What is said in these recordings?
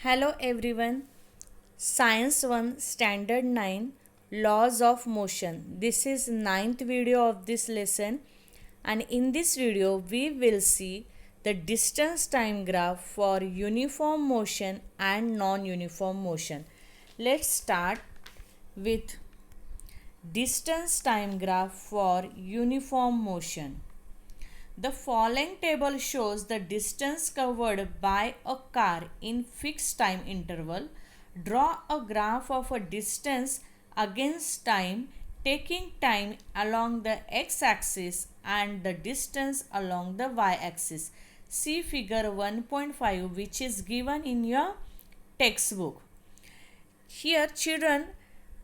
Hello everyone. Science 1 Standard 9 Laws of Motion. This is ninth video of this lesson, and in this video we will see the distance time graph for uniform motion and non-uniform motion. Let's start with distance time graph for uniform motion. The following table shows the distance covered by a car in fixed time interval. Draw a graph of a distance against time, taking time along the x-axis and the distance along the y-axis. See figure 1.5, which is given in your textbook. Here children,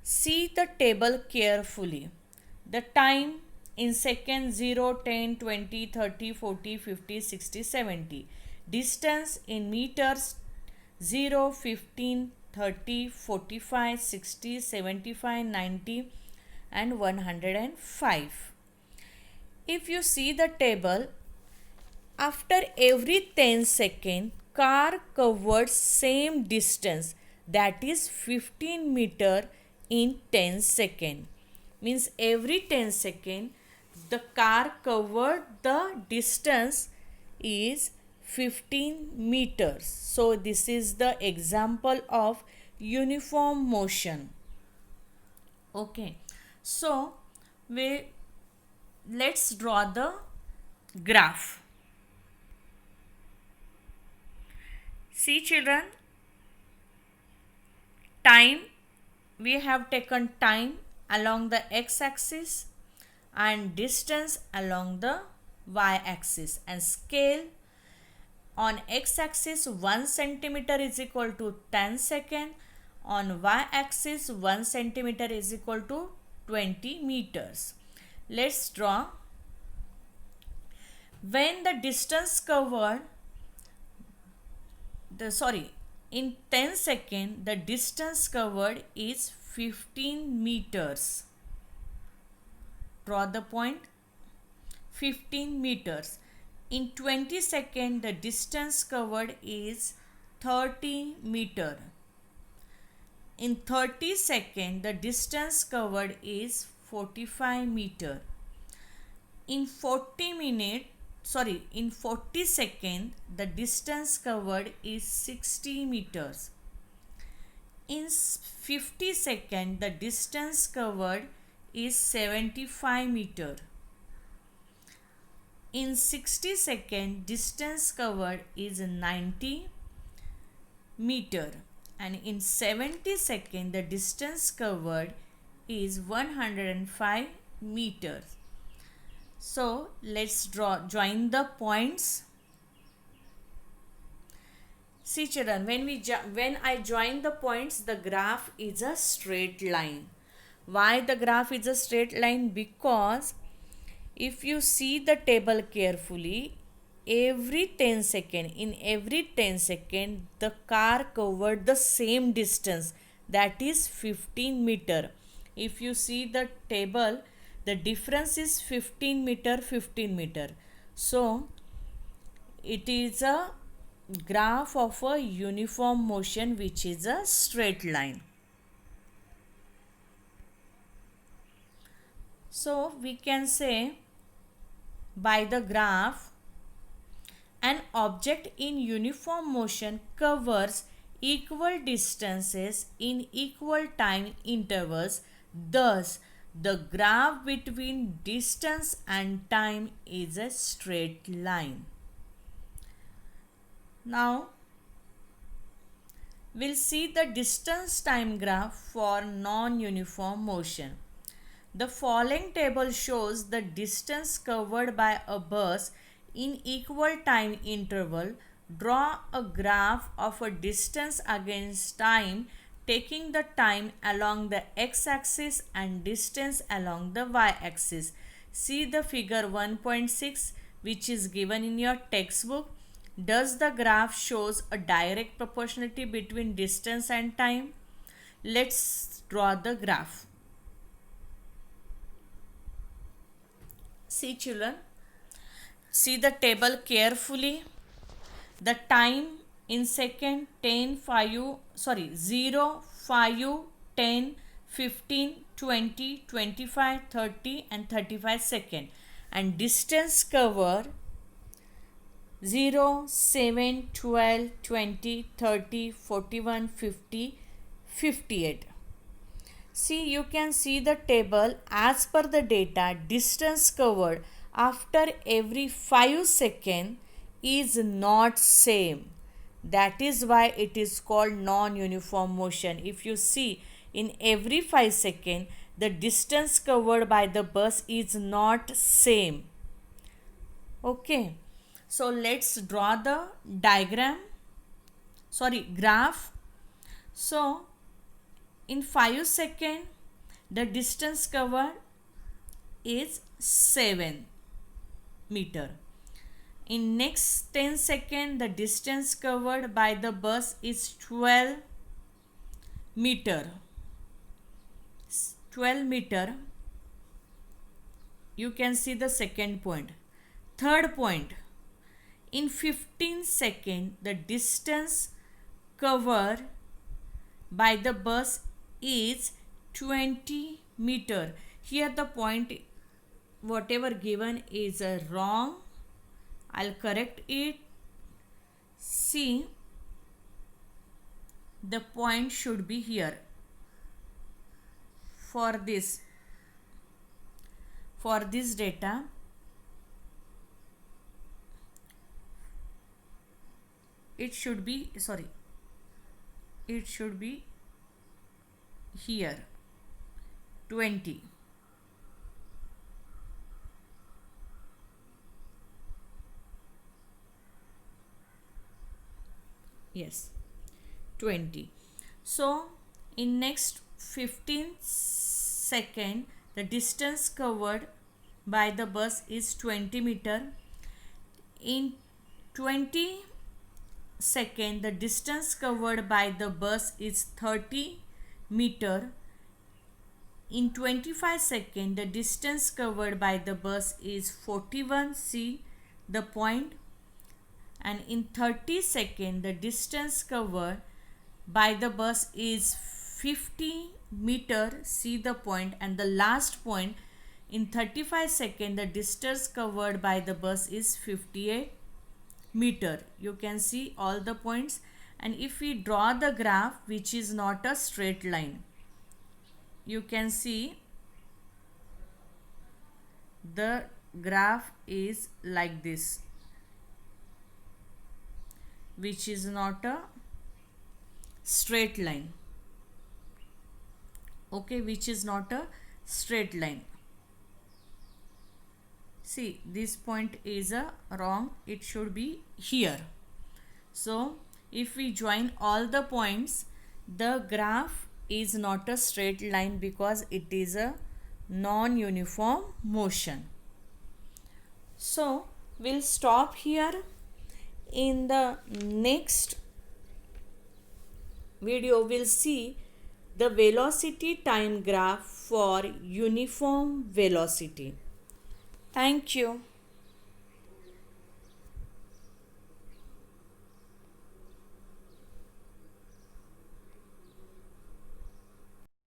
see the table carefully. The time in seconds 0, 10, 20, 30, 40, 50, 60, 70. Distance in meters 0, 15, 30, 45, 60, 75, 90 and 105. If you see the table, after every 10 seconds, car covered same distance, that is 15 meter in 10 seconds. Means every 10 seconds the car covered the distance is 15 meters. So this is the example of uniform motion. Okay, so let's draw the graph. See children, time, we have taken time along the x-axis and distance along the y-axis, and scale on x-axis 1 centimeter is equal to 10 seconds, on y-axis 1 centimeter is equal to 20 meters. Let's draw. When the distance covered, in 10 seconds the distance covered is 15 meters. Draw the point 15 meters. In 20 seconds the distance covered is 30 meter. In 30 seconds the distance covered is 45 meter. In 40 seconds the distance covered is 60 meters. In 50 seconds the distance covered is 75 meter. In 60 seconds distance covered is 90 meter, and in 70 seconds the distance covered is 105 meters. So let's join the points. See children, when I join the points, the graph is a straight line. Why the graph is a straight line? Because if you see the table carefully, every 10 seconds, the car covered the same distance, that is 15 meter. If you see the table, the difference is 15 meter. So it is a graph of a uniform motion, which is a straight line. So we can say, by the graph, an object in uniform motion covers equal distances in equal time intervals. Thus, the graph between distance and time is a straight line. Now, we'll see the distance time graph for non-uniform motion. The following table shows the distance covered by a bus in equal time interval. Draw a graph of a distance against time, taking the time along the x-axis and distance along the y-axis. See the figure 1.6, which is given in your textbook. Does the graph shows a direct proportionality between distance and time? Let's draw the graph. See children, see the table carefully. The time in second, 10, 5, 0, 5, 10, 15, 20, 25, 30 and 35 second. And distance cover 0, 7, 12, 20, 30, 41, 50, 58. See, you can see the table. As per the data, distance covered after every 5 seconds is not same. That is why it is called non-uniform motion. If you see, in every 5 seconds, the distance covered by the bus is not same. Okay. So let's draw the graph. So in 5 seconds, the distance covered is 7 meter. In next 10 seconds, the distance covered by the bus is 12 meter. 12 meter. You can see the second point. Third point. In 15 seconds, the distance covered by the bus is 20 meter. Here the point whatever given is wrong. I'll correct it. See, the point should be here. For this data, it should be here 20. Yes, 20. So in next 15 seconds, the distance covered by the bus is 20 meter. In 20 seconds, the distance covered by the bus is 30 meter. In 25 seconds, the distance covered by the bus is 41. See the point. And in 30 seconds, the distance covered by the bus is 50 meter. See the point. And the last point, in 35 seconds, the distance covered by the bus is 58 meter. You can see all the points. And if we draw the graph, which is not a straight line, you can see the graph is like this, which is not a straight line. Okay, which is not a straight line. See, this point is wrong. It should be here. So if we join all the points, the graph is not a straight line because it is a non-uniform motion. So we'll stop here. In the next video, we'll see the velocity time graph for uniform velocity. Thank you.